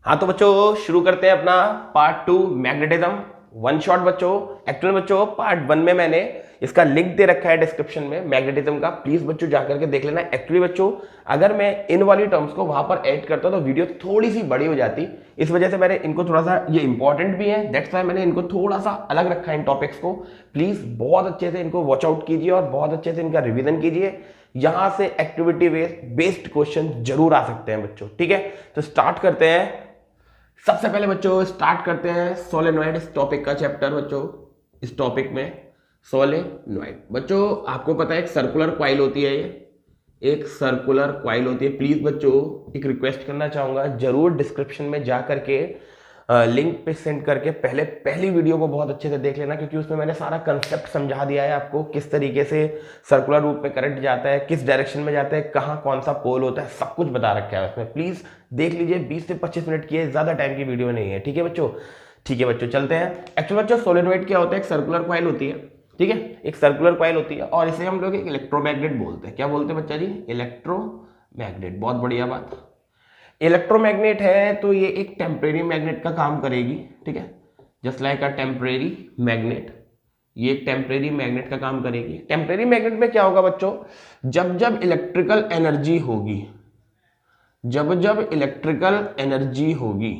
हाँ तो बच्चों शुरू करते हैं अपना पार्ट 2 मैग्नेटिज्म वन शॉट बच्चों। एक्चुअल बच्चों पार्ट 1 में मैंने इसका लिंक दे रखा है डिस्क्रिप्शन में मैग्नेटिज्म का, प्लीज बच्चों जाकर के देख लेना। एक्चुअली बच्चों अगर मैं इन वाली टर्म्स को वहां पर ऐड करता तो वीडियो थोड़ी सी बड़ी हो जाती, इस वजह से मैंने इनको थोड़ा सा, ये इंपॉर्टेंट भी है दैट्स वाई मैंने इनको थोड़ा सा अलग रखा है इन टॉपिक्स को। प्लीज बहुत अच्छे से इनको वॉच आउट कीजिए और बहुत अच्छे से इनका रिविजन कीजिए। यहां से एक्टिविटी बेस्ड क्वेश्चन जरूर आ सकते हैं बच्चों, ठीक है। तो स्टार्ट करते हैं। सबसे पहले बच्चों स्टार्ट करते हैं सोलेनॉइड इस टॉपिक का चैप्टर। बच्चों इस टॉपिक में सोलेनॉइड, बच्चों आपको पता है एक सर्कुलर कॉइल होती है, ये एक सर्कुलर कॉइल होती है। प्लीज बच्चों एक रिक्वेस्ट करना चाहूंगा, जरूर डिस्क्रिप्शन में जा करके लिंक पे सेंड करके पहली वीडियो को बहुत अच्छे से देख लेना, क्योंकि उसमें मैंने सारा कंसेप्ट समझा दिया है आपको, किस तरीके से सर्कुलर रूप में करंट जाता है, किस डायरेक्शन में जाता है, कहाँ कौन सा पोल होता है, सब कुछ बता रखा है उसमें। प्लीज देख लीजिए, 20 से 25 मिनट की है, ज्यादा टाइम की वीडियो नहीं है, ठीक है बच्चों। ठीक है बच्चों चलते हैं। एक्चुअली बच्चों सोलेनॉइड क्या होता है, एक सर्कुलर कॉइल होती है, ठीक है, एक सर्कुलर कॉइल होती है और इसे हम लोग एक इलेक्ट्रोमैग्नेट बोलते हैं। क्या बोलते हैं बच्चा जी? इलेक्ट्रोमैग्नेट। बहुत बढ़िया बात। इलेक्ट्रोमैग्नेट है तो ये एक टेम्परेरी मैग्नेट का काम करेगी, ठीक है, just like a temporary magnet. ये एक टेम्परेरी मैग्नेट का काम करेगी। टेम्परेरी मैग्नेट में क्या होगा बच्चों, जब जब इलेक्ट्रिकल एनर्जी होगी, जब जब इलेक्ट्रिकल एनर्जी होगी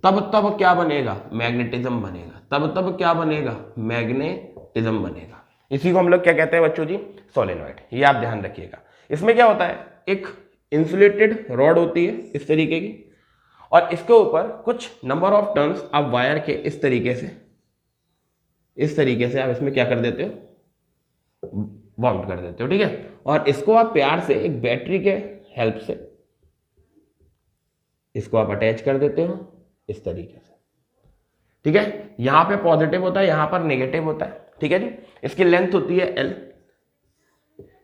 तब तब क्या बनेगा? मैग्नेटिज्म बनेगा। तब तब क्या बनेगा? मैग्नेटिज्म बनेगा। इसी को हम लोग क्या कहते हैं बच्चों जी? सोलेनॉइड। ये आप ध्यान रखिएगा। इसमें क्या होता है, एक इंसुलेटेड रॉड होती है इस तरीके की, और इसके ऊपर कुछ नंबर ऑफ टर्न्स आप वायर के इस तरीके से आप इसमें क्या कर देते हो? बाउंड कर देते हो, ठीक है। और इसको आप प्यार से एक बैटरी के हेल्प से इसको आप अटैच कर देते हो इस तरीके से, ठीक है। यहां पे पॉजिटिव होता है, यहां पर नेगेटिव होता है, ठीक है जी। इसकी लेंथ होती है L,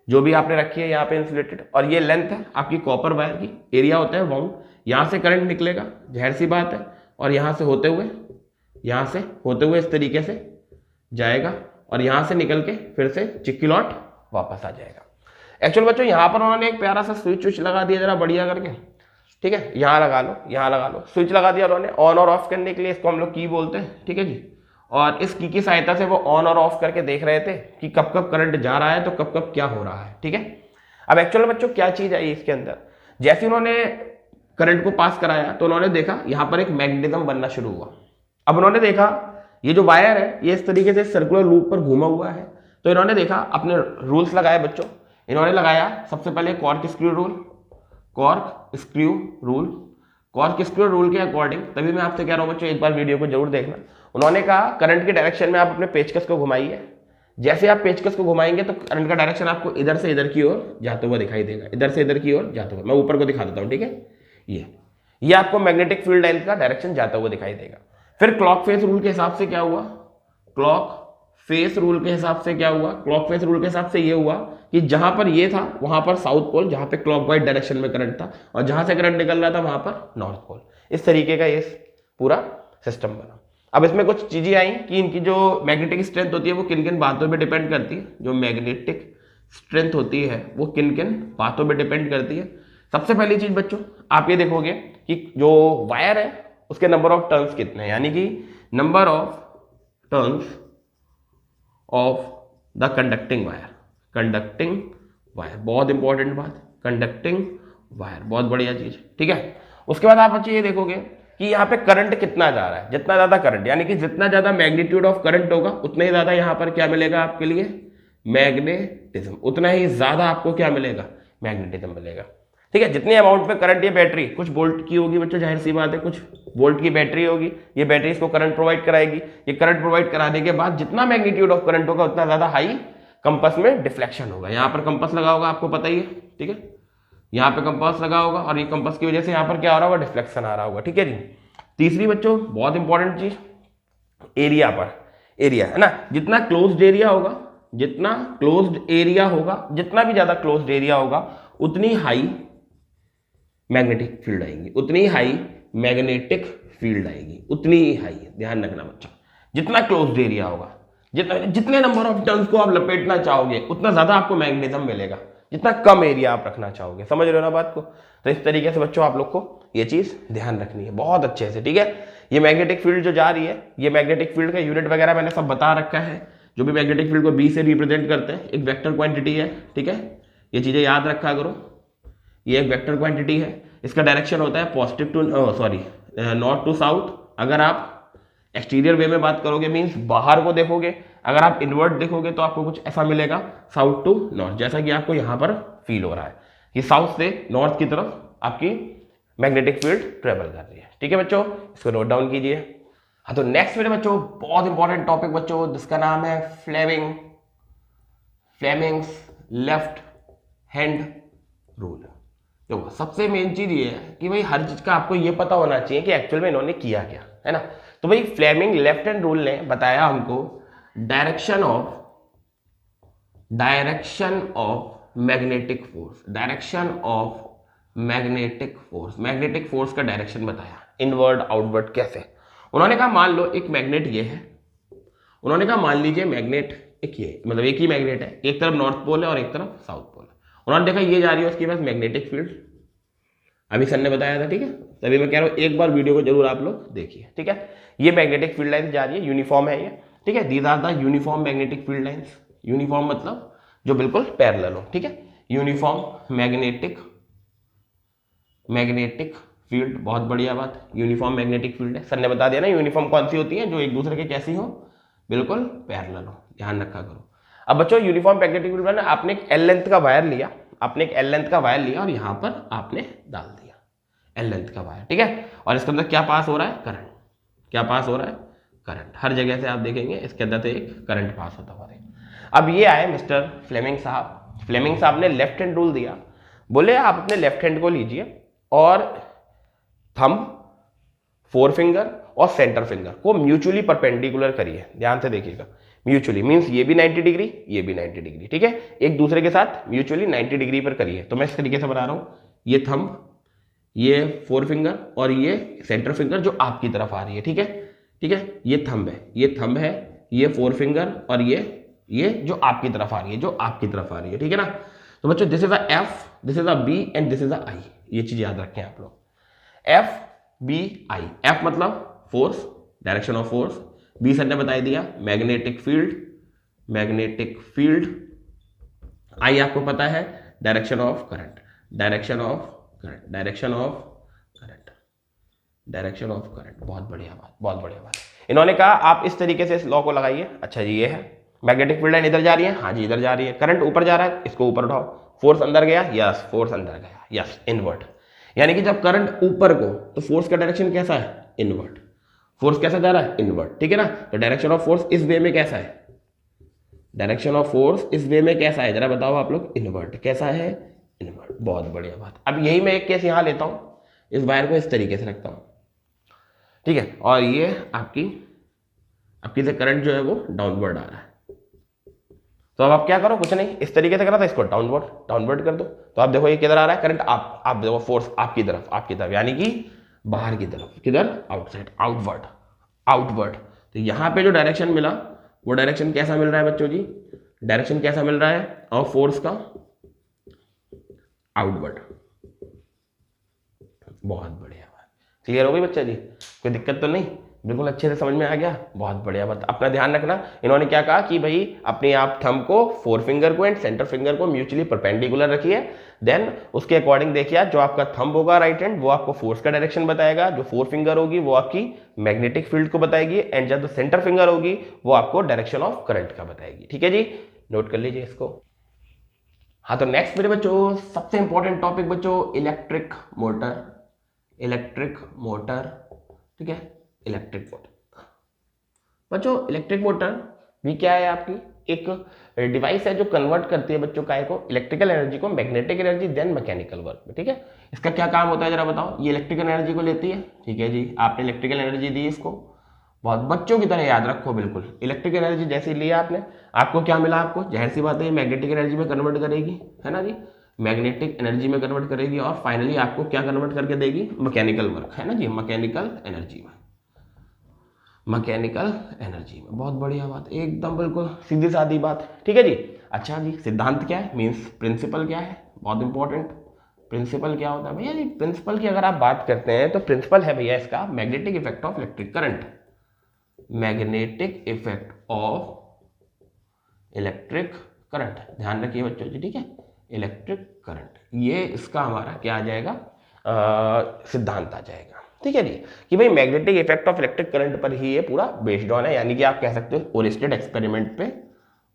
जो भी आपने रखी है यहाँ पे इंसुलेटेड, और ये लेंथ है आपकी कॉपर वायर की। एरिया होता है वाउंड। यहाँ से करंट निकलेगा, जाहिर सी बात है, और यहाँ से होते हुए इस तरीके से जाएगा, और यहाँ से निकल के फिर से चिक्की-लॉट वापस आ जाएगा। एक्चुअल बच्चों यहाँ पर उन्होंने एक प्यारा सा स्विच लगा दिया, जरा बढ़िया करके, ठीक है। यहाँ लगा लो, स्विच लगा दिया उन्होंने ऑन और ऑफ करने के लिए। इसको हम लोग की बोलते हैं, ठीक है जी। और इस की सहायता से वो ऑन और ऑफ करके देख रहे थे कि कब कब करंट जा रहा है तो कब कब क्या हो रहा है, ठीक है। अब एक्चुअल बच्चों क्या चीज आई इसके अंदर, जैसे उन्होंने करंट को पास कराया तो उन्होंने देखा यहां पर एक मैग्नेटिज्म बनना शुरू हुआ। अब उन्होंने देखा ये जो वायर है ये इस तरीके से सर्कुलर लूप पर घूमा हुआ है, तो इन्होंने देखा, अपने रूल्स लगाए बच्चों। इन्होंने लगाया सबसे पहले कॉर्क स्क्रू रूल के अकॉर्डिंग, तभी मैं आपसे कह रहा हूं बच्चों एक बार वीडियो को जरूर देखना। उन्होंने कहा करंट की डायरेक्शन में आप अपने पेचकस को घुमाइए। जैसे आप पेचकस को घुमाएंगे तो करंट का डायरेक्शन आपको इधर से इधर की ओर जाते हुआ दिखाई देगा, इधर से इधर की ओर जाते हुए। मैं ऊपर को दिखा देता हूं, ठीक है। ये आपको मैग्नेटिक फील्ड लाइन का डायरेक्शन जाता हुआ दिखाई देगा। फिर क्लॉक फेस रूल के हिसाब से क्या हुआ, क्लॉक फेस रूल के हिसाब से ये हुआ कि जहां पर ये था वहां पर साउथ पोल, जहां पे क्लॉकवाइज डायरेक्शन में करंट था, और जहां से करंट निकल रहा था वहां पर नॉर्थ पोल। इस तरीके का ये पूरा सिस्टम बना। अब इसमें कुछ चीजें आई कि इनकी जो मैग्नेटिक स्ट्रेंथ होती है वो किन किन बातों पे डिपेंड करती है। जो मैग्नेटिक स्ट्रेंथ होती है वो किन किन बातों पे डिपेंड करती है। सबसे पहली चीज बच्चों आप ये देखोगे कि जो वायर है उसके नंबर ऑफ टर्न्स कितने हैं, यानी कि number of turns of the conducting wire. बहुत इंपॉर्टेंट बात, कंडक्टिंग वायर, बहुत बढ़िया चीज, ठीक है। उसके बाद आप बच्चे ये देखोगे कि यहाँ पे करंट कितना जा रहा है। जितना ज्यादा करंट, यानी कि जितना ज्यादा मैग्नीट्यूड ऑफ करंट होगा उतना ही ज्यादा यहाँ पर क्या मिलेगा आपके लिए? मैग्नेटिज्म। उतना ही ज्यादा आपको क्या मिलेगा? मैग्नेटिज्म मिलेगा, ठीक है। जितनी अमाउंट में करंट, ये बैटरी कुछ वोल्ट की होगी बच्चों, जाहिर सी बात है, कुछ वोल्ट की बैटरी होगी। ये बैटरी इसको करंट प्रोवाइड कराएगी। ये करंट प्रोवाइड कराने के बाद जितना मैग्नीट्यूड ऑफ करंट होगा उतना ज्यादा हाई कंपास में डिफ्लेक्शन होगा। यहाँ पर कंपास लगा होगा, आपको पता ही है, ठीक है। यहाँ पे कंपास लगा होगा और ये कंपास की वजह से यहाँ पर क्या हो रहा होगा? डिफ्लेक्शन आ रहा होगा, ठीक है जी। तीसरी बच्चों बहुत इंपॉर्टेंट चीज, एरिया है ना। जितना क्लोज्ड एरिया होगा, जितना भी ज्यादा क्लोज्ड एरिया होगा उतनी हाई मैग्नेटिक फील्ड आएगी, उतनी ही हाई। ध्यान रखना बच्चा, जितना क्लोज्ड एरिया होगा, जितने नंबर ऑफ टर्न्स को आप लपेटना चाहोगे उतना ज्यादा आपको मैग्नेटिज्म मिलेगा। जितना कम एरिया आप रखना चाहोगे। समझ रहे हो ना बात को? तो इस तरीके से बच्चों आप लोग को ये चीज ध्यान रखनी है बहुत अच्छे से, ठीक है। ये मैग्नेटिक फील्ड जो जा रही है, ये मैग्नेटिक फील्ड का यूनिट वगैरह मैंने सब बता रखा है। जो भी मैग्नेटिक फील्ड को बी से रिप्रेजेंट करते हैं, एक वेक्टर क्वांटिटी है, ठीक है। ये चीजें याद रखा करो, ये एक वेक्टर क्वांटिटी है। इसका डायरेक्शन होता है positive to north to south. अगर आप एक्सटीरियर वे में बात करोगे मीन्स बाहर को देखोगे, अगर आप इनवर्ट देखोगे तो आपको कुछ ऐसा मिलेगा साउथ टू नॉर्थ, जैसा कि आपको यहां पर फील हो रहा है कि साउथ से नॉर्थ की तरफ आपकी मैग्नेटिक फील्ड ट्रेवल कर रही है, ठीक है बच्चों। इसको नोट डाउन कीजिए। हाँ, तो नेक्स्ट मेरे बच्चों बहुत इंपॉर्टेंट टॉपिक बच्चों, जिसका नाम है फ्लेमिंग्स लेफ्ट हैंड रूल। तो सबसे मेन चीज ये है कि भाई हर चीज का आपको ये पता होना चाहिए कि एक्चुअल में इन्होंने किया क्या है ना। तो भाई फ्लेमिंग लेफ्ट हैंड रूल ने बताया हमको डायरेक्शन ऑफ मैग्नेटिक फोर्स का डायरेक्शन बताया, इनवर्ड आउटवर्ड कैसे। उन्होंने कहा मान लो एक मैग्नेट ये है, उन्होंने कहा मान लीजिए मैग्नेट एक ये, मतलब एक ही मैग्नेट है, एक तरफ नॉर्थ पोल है और एक तरफ साउथ पोल है। उन्होंने देखा ये जा रही है उसके पास मैग्नेटिक फील्ड, अभी सर ने बताया था, ठीक है। तभी मैं कह रहा हूं एक बार वीडियो को जरूर आप लोग देखिए, ठीक है। ये मैग्नेटिक फील्ड लाइन जा रही है, यूनिफॉर्म है ये, ठीक है। These are the uniform magnetic field lines. Uniform मतलब जो बिल्कुल पैरेलल हो, ठीक है। यूनिफॉर्म मैग्नेटिक फील्ड, बहुत बढ़िया बात, यूनिफॉर्म मैग्नेटिक फील्ड है। सर ने बता दिया ना यूनिफॉर्म कौन सी होती है, जो एक दूसरे के कैसी हो, बिल्कुल पैरेलल हो, ध्यान रखा करो। अब बच्चों यूनिफॉर्म मैग्नेटिक फील्ड में आपने एक एल लेंथ का वायर लिया, और यहां पर आपने डाल दिया एल लेंथ का वायर, ठीक है। और इसके अंदर क्या पास हो रहा है, करंट। क्या पास हो रहा है, करंट। हर जगह से आप देखेंगे इसके अंदर से एक करंट पास होता हुआ है। अब ये आए मिस्टर फ्लेमिंग साहब ने लेफ्ट हैंड रूल दिया, बोले आप अपने लेफ्ट हैंड को लीजिए और थंब, फोर फिंगर और सेंटर फिंगर को म्यूचुअली परपेंडिकुलर करिए। ध्यान से देखिएगा, म्यूचुअली मींस ये भी 90 डिग्री, ये भी 90 डिग्री, ठीक है। एक दूसरे के साथ म्यूचुअली 90 डिग्री पर करिए। तो मैं इस तरीके से बना रहा हूं, ये थंब, ये फोर फिंगर और ये सेंटर फिंगर जो आपकी तरफ आ रही है, ठीक है, ठीक है। ये थंब है, ये फोर फिंगर और ये जो आपकी तरफ आ रही है, ठीक है ना। तो बच्चों this is a F, this is a B and this is a I, ये चीज याद रखें आप लोग। एफ बी आई, एफ मतलब force, direction of force, B sir ने बता दिया मैग्नेटिक फील्ड, आई आपको पता है डायरेक्शन ऑफ करंट, बहुत बढ़िया बात। इन्होंने कहा आप इस तरीके से इस लॉ को लगाइए। अच्छा जी, ये है मैग्नेटिक फील्ड लाइन, इधर जा रही है, हाँ जी इधर जा रही है, करंट ऊपर जा रहा है, इसको ऊपर उठाओ, फोर्स अंदर गया, यस फोर्स अंदर गया, यस इनवर्ट। यानी कि जब करंट ऊपर को तो फोर्स का डायरेक्शन कैसा है, इनवर्ट। फोर्स कैसा जा रहा है, इनवर्ट, ठीक है ना। तो डायरेक्शन ऑफ फोर्स इस वे में कैसा है, जरा बताओ आप लोग, इनवर्ट। कैसा है, इनवर्ट, बहुत बढ़िया बात। अब यही मैं एक केस यहां लेता हूं, इस वायर को इस तरीके से रखता हूं, ठीक है, और ये आपकी से करंट जो है वो डाउनवर्ड आ रहा है। तो अब आप क्या करो, कुछ नहीं, इस तरीके से करा था, इसको डाउनवर्ड कर दो। तो आप देखो ये किधर आ रहा है करंट, आप देखो फोर्स आपकी तरफ, यानी कि बाहर की तरफ, किधर, आउटसाइड, आउटवर्ड। तो यहां पे जो डायरेक्शन मिला वो डायरेक्शन कैसा मिल रहा है बच्चों जी, डायरेक्शन कैसा मिल रहा है ऑफ फोर्स का, आउटवर्ड। बहुत बढ़िया बात, क्लियर हो गई बच्चा जी, कोई दिक्कत तो नहीं, बिल्कुल अच्छे से समझ में आ गया, बहुत बढ़िया बात। अपना ध्यान रखना, इन्होंने क्या कहा कि भाई अपने आप थंब को, फोर फिंगर को एंड सेंटर फिंगर को म्यूचुअली परपेंडिकुलर रखिए, देन उसके अकॉर्डिंग देखिए जो आपका थंब होगा राइट हैंड वो आपको फोर्स का डायरेक्शन बताएगा, जो फोर फिंगर होगी वो आपकी मैग्नेटिक फील्ड को बताएगी, एंड जब सेंटर फिंगर होगी वो आपको डायरेक्शन ऑफ करंट का बताएगी, ठीक है जी, नोट कर लीजिए इसको। हाँ, तो नेक्स्ट मेरे बच्चों सबसे इंपॉर्टेंट टॉपिक बच्चों, इलेक्ट्रिक मोटर, ठीक है। इलेक्ट्रिक मोटर बच्चों, इलेक्ट्रिक मोटर भी क्या है, आपकी एक डिवाइस है जो कन्वर्ट करती है बच्चों काय को, इलेक्ट्रिकल एनर्जी को magnetic energy then mechanical work में, ठीक है। इसका क्या काम होता है जरा बताओ, ये इलेक्ट्रिकल एनर्जी को लेती है, ठीक है जी, आपने इलेक्ट्रिकल एनर्जी दी इसको, बहुत बच्चों की तरह याद रखो, बिल्कुल इलेक्ट्रिकल एनर्जी जैसे लिया आपने, आपको क्या मिला, आपको जाहिर सी बात है मैग्नेटिक एनर्जी में कन्वर्ट करेगी, है ना जी, मैग्नेटिक एनर्जी में कन्वर्ट करेगी, और फाइनली आपको क्या कन्वर्ट करके देगी, मैकेनिकल वर्क, है ना जी, मैकेनिकल एनर्जी में। मैकेनिकल एनर्जी में। बहुत बढ़िया बात, एकदम बिल्कुल सीधी सादी बात। ठीक है जी। अच्छा जी, सिद्धांत क्या है, मीन्स प्रिंसिपल क्या है, बहुत इंपॉर्टेंट। प्रिंसिपल क्या होता है भैया जी, प्रिंसिपल की अगर आप बात करते हैं तो प्रिंसिपल है भैया इसका magnetic effect of electric current. Magnetic effect of electric current, ध्यान रखिए बच्चों जी, ठीक है, इलेक्ट्रिक करंट, ये इसका हमारा क्या आ जाएगा, सिद्धांत आ जाएगा। ठीक है जी, कि भाई magnetic effect of electric current पर ही ये पूरा बेस्ड ऑन है, यानी कि आप कह सकते हो ओरिएंटेड एक्सपेरिमेंट पे,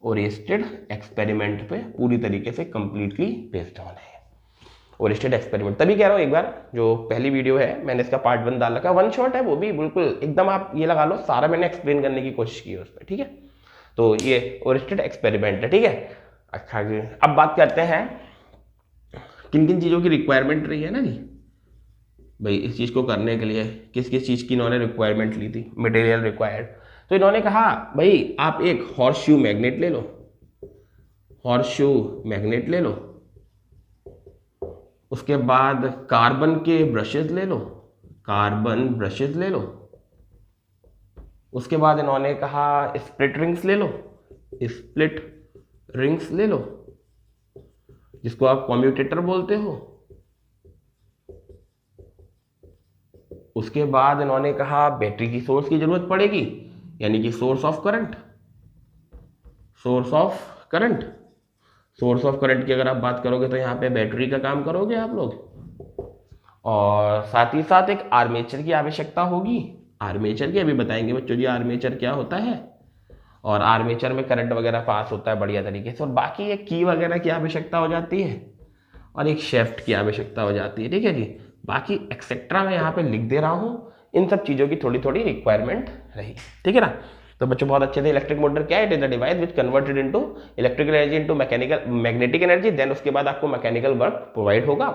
ओरिएंटेड एक्सपेरिमेंट पे पूरी तरीके से कंप्लीटली बेस्ड ऑन है। ओरिएंटेड एक्सपेरिमेंट, तभी कह रहा हूँ एक बार जो पहली वीडियो है मैंने इसका पार्ट 1 डाल रखा है, वन शॉट है वो भी, बिल्कुल एकदम आप ये लगा लो सारा मैंने एक्सप्लेन करने की कोशिश की है उस पर। ठीक है, तो ये ओरिएंटेड एक्सपेरिमेंट है। ठीक है, अच्छा जी, अब बात करते हैं किन किन चीज़ों की रिक्वायरमेंट रही है ना जी, भाई इस चीज़ को करने के लिए किस किस चीज़ की इन्होंने रिक्वायरमेंट ली थी, मटेरियल रिक्वायर्ड। तो इन्होंने कहा भाई आप एक हॉर्स शू मैग्नेट ले लो, हॉर्स शू मैग्नेट ले लो, उसके बाद कार्बन के ब्रशेज ले लो, कार्बन ब्रशेज ले लो, उसके बाद इन्होंने कहा स्प्लिट रिंग्स ले लो, स्प्लिट रिंग्स ले लो, जिसको आप कम्यूटेटर बोलते हो। उसके बाद इन्होंने कहा बैटरी की सोर्स की जरूरत पड़ेगी, यानी कि source of current, source of current, source of current की अगर आप बात करोगे तो यहाँ पे बैटरी का काम करोगे आप लोग। और साथ ही साथ एक आर्मेचर की आवश्यकता होगी, आर्मेचर की अभी बताएंगे बच्चों जी आर्मेचर क्या होता है, और आर्मेचर में करंट वगैरह पास होता है बढ़िया तरीके से। और बाकी एक की वगैरह की आवश्यकता हो जाती है, और एक शेफ्ट की आवश्यकता हो जाती है। ठीक है जी, बाकी एक्सेट्रा मैं यहाँ पे लिख दे रहा हूँ, इन सब चीज़ों की थोड़ी थोड़ी रिक्वायरमेंट रही। ठीक है ना, तो बच्चों बहुत अच्छे थे। इलेक्ट्रिक मोटर क्या है, it is the device which converted into electrical energy into mechanical magnetic energy, then उसके बाद आपको मैकेनिकल वर्क प्रोवाइड होगा।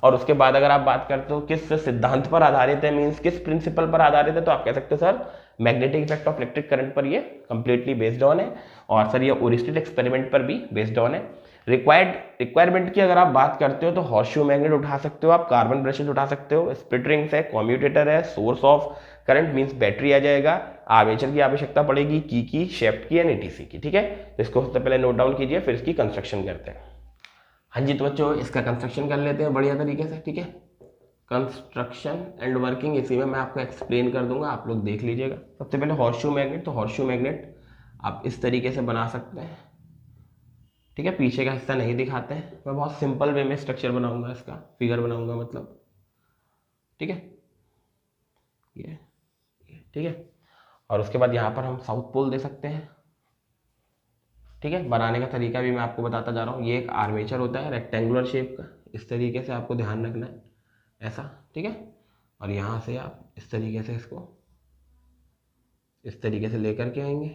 और उसके बाद अगर आप बात करते हो किस सिद्धांत पर आधारित है, मीन्स किस प्रिंसिपल पर आधारित है, तो आप कह सकते हो sir magnetic effect of electric current पर ये कंप्लीटली बेस्ड ऑन है, और सर ये ओरिएंटेड एक्सपेरिमेंट पर भी बेस्ड ऑन है। रिक्वायरमेंट की अगर आप बात करते हो तो हॉर्सशू मैग्नेट उठा सकते हो आप, कार्बन ब्रशेज उठा सकते हो, स्प्लिट रिंग्स है, कम्यूटेटर है, source of current means battery आ जाएगा, आर्मेचर की आवश्यकता पड़ेगी, की शेफ्ट की एंड एटीसी की। ठीक है, तो इसको सबसे पहले नोट डाउन कीजिए, फिर इसकी कंस्ट्रक्शन करते हैं। हाँ जी, तो बच्चों इसका कंस्ट्रक्शन कर लेते हैं बढ़िया तरीके से। ठीक है, कंस्ट्रक्शन एंड वर्किंग इसी में मैं आपको एक्सप्लेन कर दूंगा, आप लोग देख लीजिएगा। सबसे पहले हॉर्सशू मैग्नेट, तो हॉर्सशू मैग्नेट आप इस तरीके से बना सकते हैं। ठीक है, पीछे का हिस्सा नहीं दिखाते हैं, मैं बहुत सिंपल वे में स्ट्रक्चर बनाऊंगा, इसका फिगर बनाऊंगा मतलब। ठीक है, ये ठीक है, और उसके बाद यहाँ पर हम साउथ पोल दे सकते हैं। ठीक है, बनाने का तरीका भी मैं आपको बताता जा रहा हूँ। ये एक आर्मेचर होता है रेक्टेंगुलर शेप का, इस तरीके से आपको ध्यान रखना है, ऐसा। ठीक है, और यहाँ से आप इस तरीके से इसको इस तरीके से लेकर के आएंगे।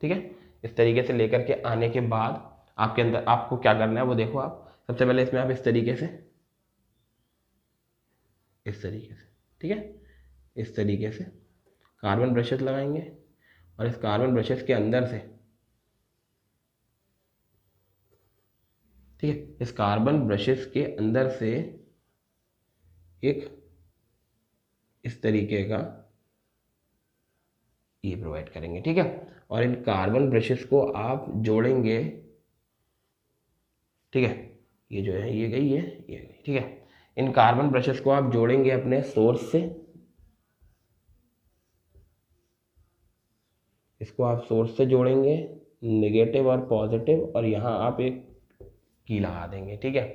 ठीक है, इस तरीके से लेकर के आने के बाद आपके अंदर आपको क्या करना है वो देखो आप। सबसे पहले इसमें आप इस तरीके से ठीक है, इस तरीके से कार्बन ब्रशेस लगाएंगे, और इस कार्बन ब्रशेस के अंदर से, ठीक है, इस कार्बन ब्रशेस के अंदर से एक इस तरीके का ये प्रोवाइड करेंगे। ठीक है, और इन कार्बन ब्रशेस को आप जोड़ेंगे। ठीक है, ये जो है ये गई, ये गई। ठीक है, इन कार्बन ब्रशेस को आप जोड़ेंगे अपने सोर्स से, इसको आप सोर्स से जोड़ेंगे, नेगेटिव और पॉजिटिव, और यहाँ आप एक की लगा देंगे। ठीक है,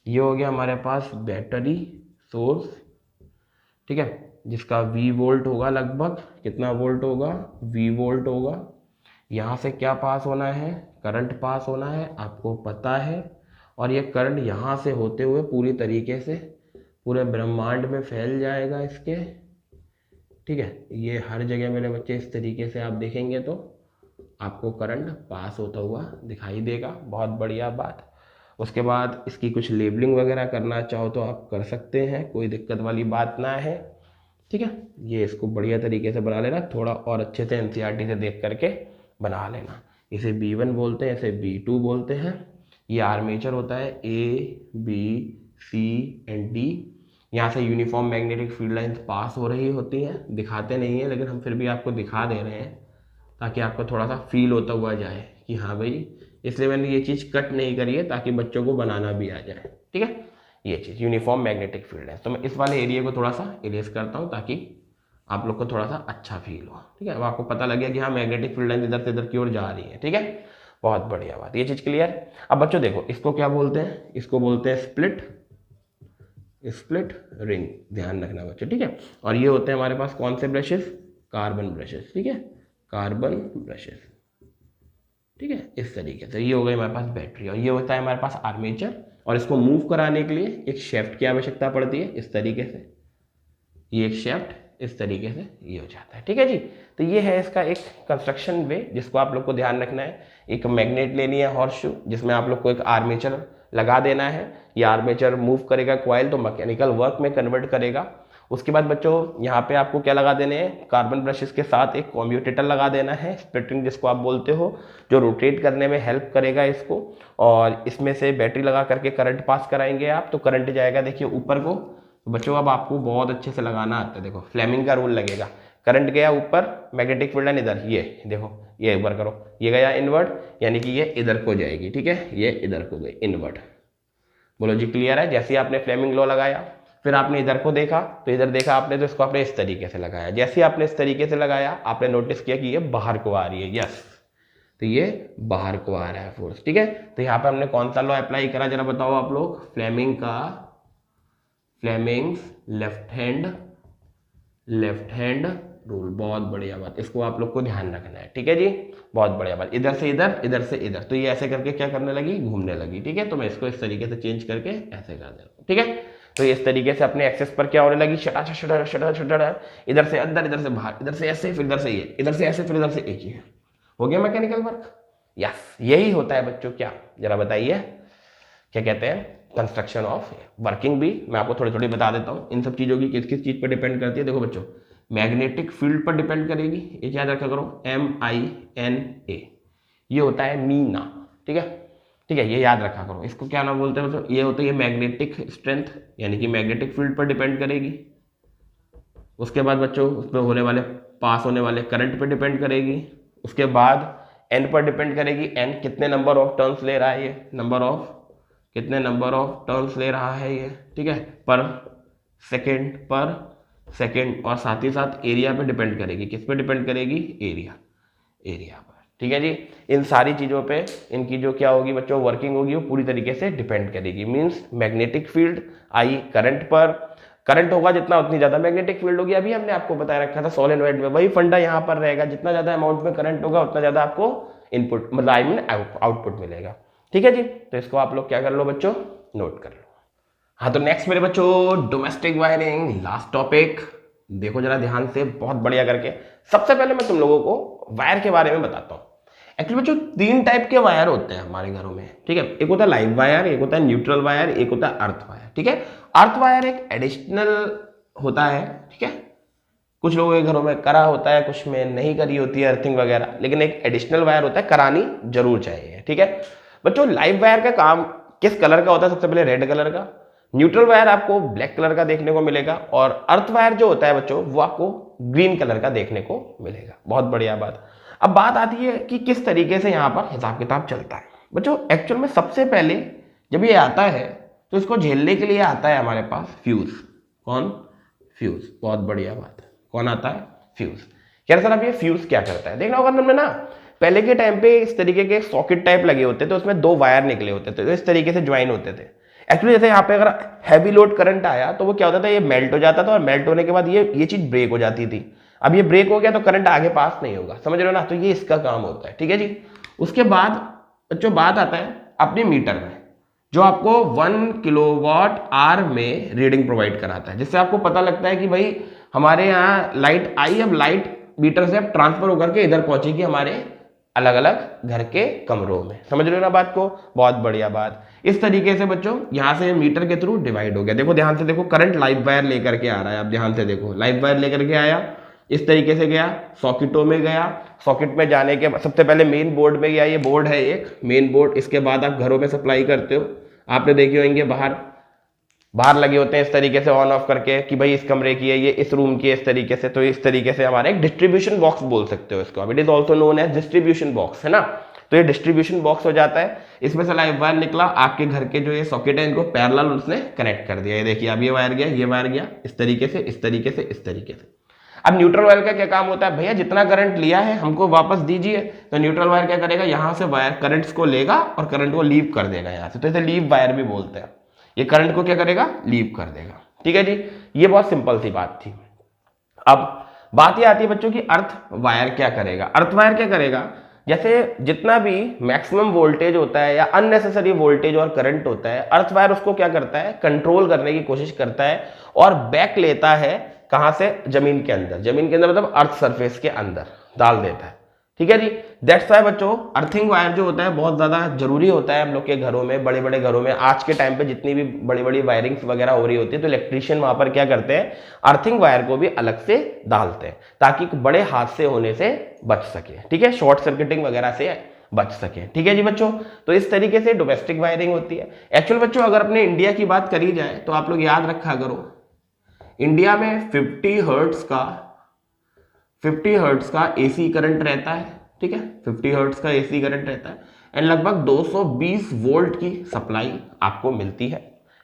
ये हो गया हमारे पास बैटरी सोर्स। ठीक है, जिसका V वोल्ट होगा, लगभग कितना वोल्ट होगा, V वोल्ट होगा। यहाँ से क्या पास होना है, करंट पास होना है, आपको पता है। और ये करंट यहाँ से होते हुए पूरी तरीके से पूरे ब्रह्मांड में फैल जाएगा इसके। ठीक है, ये हर जगह मेरे बच्चे इस तरीके से आप देखेंगे तो आपको करंट पास होता हुआ दिखाई देगा। बहुत बढ़िया बात। उसके बाद इसकी कुछ लेबलिंग वगैरह करना चाहो तो आप कर सकते हैं, कोई दिक्कत वाली बात ना है। ठीक है, ये इसको बढ़िया तरीके से बना लेना, थोड़ा और अच्छे से एनसीईआरटी से देख करके बना लेना। इसे B1 बोलते हैं, इसे B2 बोलते हैं। ये आर्मेचर होता है A B C and D। यहाँ से uniform magnetic field lines pass हो रही होती हैं, दिखाते नहीं है लेकिन हम फिर भी आपको दिखा दे रहे हैं ताकि आपको थोड़ा सा फील होता हुआ जाए कि हाँ भाई, इसलिए मैंने ये चीज़ कट नहीं करी है ताकि बच्चों को बनाना भी आ जाए। ठीक है, ये चीज़ यूनिफॉर्म मैग्नेटिक फील्ड लाइंस। तो मैं इस वाले एरिया को थोड़ा सा इरेज करता हूँ ताकि आप लोग को थोड़ा सा अच्छा फील हो। ठीक है, अब आपको पता लग गया कि हाँ मैग्नेटिक फील्ड लाइन इधर से इधर की ओर जा रही है। ठीक है, बहुत बढ़िया बात, ये चीज़ क्लियर। अब बच्चों देखो, इसको क्या बोलते हैं, इसको बोलते हैं स्प्लिट रिंग, ध्यान रखना बच्चों। ठीक है, और ये होते हैं हमारे पास कौन से ब्रशेस, कार्बन ब्रशेस। ठीक है, कार्बन ब्रशेस। ठीक है, इस तरीके से ये हो गई हमारे पास बैटरी, और ये होता है हमारे पास आर्मेचर, और इसको मूव कराने के लिए एक शेफ्ट की आवश्यकता पड़ती है। इस तरीके से ये एक शेफ्ट इस तरीके से ये हो जाता है। ठीक है जी, तो ये है इसका एक कंस्ट्रक्शन वे जिसको आप लोग को ध्यान रखना है। एक मैग्नेट लेनी है हॉर्सशू, जिसमें आप लोग को एक आर्मेचर लगा देना है। ये आर्मेचर मूव करेगा कॉइल, तो मैकेनिकल वर्क में कन्वर्ट करेगा। उसके बाद बच्चों यहाँ पे आपको क्या लगा देने हैं, कार्बन ब्रशेस के साथ एक कम्यूटेटर लगा देना है, स्प्लिट रिंग जिसको आप बोलते हो, जो रोटेट करने में हेल्प करेगा इसको। और इसमें से बैटरी लगा करके करंट पास कराएंगे आप, तो करंट जाएगा देखिए ऊपर को। तो बच्चों अब आपको बहुत अच्छे से लगाना आता है, देखो फ्लेमिंग का रूल लगेगा। करंट गया ऊपर, मैग्नेटिक फील्ड लाइन इधर, ये देखो ये एक बार करो, ये गया इनवर्ट, यानी कि ये इधर को जाएगी। ठीक है, ये इधर को गई इनवर्ट। बोलो जी क्लियर है। जैसे ही आपने फ्लेमिंग लॉ लगाया, फिर आपने इधर को देखा, तो इधर देखा आपने, तो इसको आपने इस तरीके से लगाया। जैसे ही आपने इस तरीके से लगाया, आपने नोटिस किया कि ये बाहर को आ रही है। यस, तो ये बाहर को आ रहा है फोर्स। ठीक है, तो यहाँ पर हमने कौन सा लॉ अप्लाई करा, जरा बताओ आप लोग। Fleming's left hand rule. बहुत बढ़िया बात, इसको आप लोग को ध्यान रखना है। ठीक है जी, बहुत बढ़िया बात। इधर से इधर, इधर से इधर, तो ये ऐसे करके क्या करने लगी, घूमने लगी। ठीक है, तो मैं इसको इस तरीके से चेंज करके ऐसे कर दे रहा हूँ। ठीक है, तो इस तरीके से अपने एक्सेस पर क्या होने लगी, शटा इधर से अंदर, इधर से बाहर, इधर से ऐसे, फिर इधर से ये, इधर से ऐसे, फिर इधर से एक ही। हो गया मैकेनिकल वर्क। यस, यही होता है बच्चों। क्या, जरा बताइए क्या कहते हैं, कंस्ट्रक्शन ऑफ वर्किंग भी मैं आपको थोड़ी थोड़ी बता देता हूँ। इन सब चीज़ों की किस किस चीज़ पर डिपेंड करती है। देखो बच्चों, मैग्नेटिक फील्ड पर डिपेंड करेगी, ये याद रखा करो, MINA, ये होता है मीना। ठीक है, ठीक है, ये याद रखा करो। इसको क्या नाम बोलते हैं बच्चों, ये होता है मैग्नेटिक स्ट्रेंथ, यानी कि मैग्नेटिक फील्ड पर डिपेंड करेगी। उसके बाद बच्चों उसमें होने वाले पास होने वाले करंट पर डिपेंड करेगी। उसके बाद N पर डिपेंड करेगी, N कितने नंबर ऑफ टर्न्स ले रहा है, ये कितने नंबर ऑफ टर्न्स ले रहा है ये। ठीक है, पर सेकेंड, और साथ ही साथ एरिया पे डिपेंड करेगी। किस पे डिपेंड करेगी, एरिया पर। ठीक है जी, इन सारी चीज़ों पे इनकी जो क्या होगी बच्चों, वर्किंग होगी, वो पूरी तरीके से डिपेंड करेगी। Means magnetic field I current पर, करंट होगा जितना उतनी ज़्यादा मैग्नेटिक फील्ड होगी। अभी हमने आपको बताया रखा था सोलेनॉइड में, वही फंडा यहाँ पर रहेगा, जितना ज़्यादा अमाउंट में करंट होगा उतना ज़्यादा आपको इनपुट मतलब आउटपुट मिलेगा। ठीक है जी, तो इसको आप लोग क्या कर लो बच्चों, नोट कर लो। हाँ, तो नेक्स्ट मेरे बच्चों, डोमेस्टिक वायरिंग, लास्ट टॉपिक। देखो जरा ध्यान से, बहुत बढ़िया करके। सबसे पहले मैं तुम लोगों को वायर के बारे में बताता हूँ। एक्चुअली बच्चों 3 टाइप के वायर होते हैं हमारे घरों में। ठीक है, एक होता है लाइव वायर, एक होता है न्यूट्रल वायर, एक होता है अर्थ वायर। ठीक है, अर्थ वायर एक एडिशनल होता है। ठीक है, कुछ लोगों के घरों में करा होता है, कुछ में नहीं करी होती है अर्थिंग वगैरह, लेकिन एक एडिशनल वायर होता है, करानी जरूर चाहिए। ठीक है बच्चों, लाइव वायर का काम किस कलर का होता है, सबसे पहले रेड कलर का। न्यूट्रल वायर आपको ब्लैक कलर का देखने को मिलेगा, और अर्थ वायर जो होता है बच्चों, वो आपको ग्रीन कलर का देखने को मिलेगा। बहुत बढ़िया बात। अब बात आती है कि किस तरीके से यहाँ पर हिसाब किताब चलता है बच्चों। एक्चुअल में सबसे पहले जब ये आता है, तो इसको झेलने के लिए आता है हमारे पास फ्यूज। कौन, फ्यूज। बहुत बढ़िया बात है, कौन आता है, फ्यूज। यार सर अब ये फ्यूज क्या करता है, देखना होगा तुमने ना, पहले के टाइम पे इस तरीके के सॉकेट टाइप लगे होते थे, उसमें 2 वायर निकले होते थे, तो इस तरीके से ज्वाइन होते थे। एक्चुअली जैसे यहाँ पे अगर हैवी लोड करंट आया, तो वो क्या होता था, ये मेल्ट हो जाता था, और मेल्ट होने के बाद ये चीज ब्रेक हो जाती थी। अब ये ब्रेक हो गया तो करंट आगे पास नहीं होगा, समझ रहे हो ना, तो ये इसका काम होता है। ठीक है जी, उसके बाद बच्चों बात आता है अपने मीटर में, जो आपको 1 किलोवाट आवर में रीडिंग प्रोवाइड कराता है, जिससे आपको पता लगता है कि भाई हमारे यहाँ लाइट आई, अब लाइट मीटर से अब ट्रांसफर होकर के इधर पहुंचेगी हमारे अलग अलग घर के कमरों में। समझ रहे हो ना बात को, बहुत बढ़िया बात। इस तरीके से बच्चों यहाँ से मीटर के थ्रू डिवाइड हो गया। देखो ध्यान से देखो, करंट लाइव वायर लेकर के आ रहा है, आप ध्यान से देखो, लाइव वायर लेकर के आया, इस तरीके से गया, सॉकेटों में गया, सॉकेट में जाने के सबसे पहले मेन बोर्ड में गया, ये बोर्ड है एक मेन बोर्ड। इसके बाद आप घरों में सप्लाई करते हो, आपने देखे होंगे बाहर बाहर लगे होते हैं इस तरीके से ऑन ऑफ करके कि भाई इस कमरे की है, ये इस रूम की है, इस तरीके से। तो इस तरीके से हमारा एक डिस्ट्रीब्यूशन बॉक्स बोल सकते हो इसको, it is also known as distribution box, है ना। तो ये डिस्ट्रीब्यूशन बॉक्स हो जाता है। इसमें से लाइव वायर निकला, आपके घर के जो ये सॉकेट है इनको पैरेलल उसने कनेक्ट कर दिया। ये देखिए अब ये वायर गया, ये वायर गया, इस तरीके से, इस तरीके से, इस तरीके से। अब न्यूट्रल वायर का क्या काम होता है, भैया जितना करंट लिया है हमको वापस दीजिए। तो न्यूट्रल वायर क्या करेगा, यहां से वायर करंट्स को लेगा और करंट को लीव कर देगा यहां से, तो इसे लीव वायर भी बोलते हैं। ये करंट को क्या करेगा, लीव कर देगा। ठीक है जी, ये बहुत सिंपल सी बात थी। अब बात ये आती है बच्चों की अर्थ वायर क्या करेगा। अर्थ वायर क्या करेगा, जैसे जितना भी मैक्सिमम वोल्टेज होता है या अननेसेसरी वोल्टेज और करंट होता है, अर्थ वायर उसको क्या करता है, कंट्रोल करने की कोशिश करता है और बैक लेता है कहां से, जमीन के अंदर। जमीन के अंदर मतलब अर्थ सरफेस के अंदर डाल देता है। ठीक है जी, दैट्स वाई बच्चों अर्थिंग वायर जो होता है बहुत ज्यादा जरूरी होता है हम लोग के घरों में, बड़े बड़े घरों में। आज के टाइम पे जितनी भी बड़ी बड़ी वायरिंग्स वगैरह हो रही होती है तो इलेक्ट्रीशियन वहां पर क्या करते हैं, अर्थिंग वायर को भी अलग से डालते हैं ताकि बड़े हादसे होने से बच सके। ठीक है, शॉर्ट सर्किटिंग वगैरह से बच सके। ठीक है जी बच्चों, तो इस तरीके से डोमेस्टिक वायरिंग होती है। एक्चुअल बच्चों अगर अपने इंडिया की बात करी जाए तो आप लोग याद रखा करो, इंडिया में 50 हर्ट्ज का एसी करंट रहता है। ठीक है, 50 हर्ट्ज का एसी करंट रहता है एंड लगभग 220 वोल्ट की सप्लाई आपको मिलती है।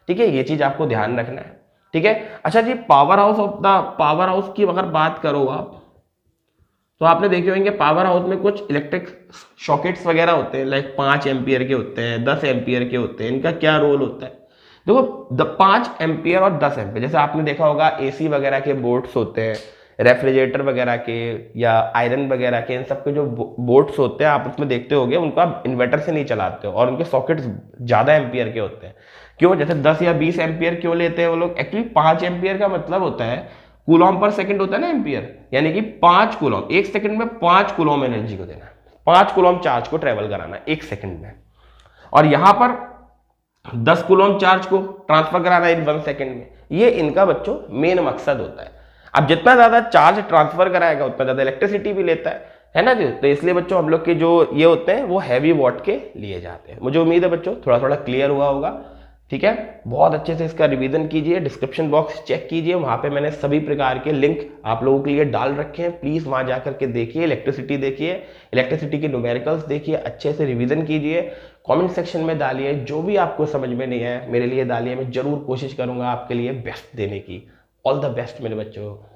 ठीक है, ये चीज आपको ध्यान रखना है। ठीक है, अच्छा जी, पावर हाउस की अगर बात करो आप तो आपने देखे होंगे पावर हाउस में कुछ इलेक्ट्रिक सॉकेट्स वगैरह होते हैं, लाइक 5 एम्पियर के होते हैं, 10 एम्पियर के होते हैं। इनका क्या रोल होता है, देखो 5 एम्पियर और 10 एम्पियर, जैसे आपने देखा होगा एसी वगैरह के बोर्ड्स होते हैं, रेफ्रिजरेटर वगैरह के या आयरन वगैरह के, इन सब के जो बोर्ड्स होते हैं आप उसमें देखते होंगे उनको आप इन्वर्टर से नहीं चलाते हो और उनके सॉकेट्स ज्यादा एम्पियर के होते हैं। क्यों, जैसे 10 या 20 एम्पियर क्यों लेते हैं वो लोग, एक्चुअली 5 एम्पियर का मतलब होता है कूलॉम पर सेकंड होता है ना एम्पियर, यानी कि 5 कूलॉम, एक सेकंड में 5 कूलॉम एनर्जी को देना, 5 कूलॉम चार्ज को ट्रेवल कराना एक सेकंड में, और यहां पर 10 कूलॉम चार्ज को ट्रांसफर कराना इन 1 सेकंड में। ये इनका बच्चों मेन मकसद होता है। अब जितना ज्यादा चार्ज ट्रांसफर कराएगा उतना ज्यादा इलेक्ट्रिसिटी भी लेता है ना जी। तो इसलिए बच्चों हम लोग के जो ये होते हैं वो हैवी वॉट के लिए जाते हैं। मुझे उम्मीद है बच्चों थोड़ा थोड़ा क्लियर हुआ होगा। ठीक है, बहुत अच्छे से इसका रिवीजन कीजिए, डिस्क्रिप्शन बॉक्स चेक कीजिए, वहां पे मैंने सभी प्रकार के लिंक आप लोगों के लिए डाल रखे हैं। प्लीज वहां जाकर के देखिए, इलेक्ट्रिसिटी देखिए, इलेक्ट्रिसिटी के न्यूमेरिकल्स देखिए, अच्छे से रिवीजन कीजिए, कमेंट सेक्शन में डालिए, जो भी आपको समझ में नहीं है मेरे लिए डालिए, मैं जरूर कोशिश करूंगा आपके लिए बेस्ट देने की। ऑल द बेस्ट मेरे बच्चों।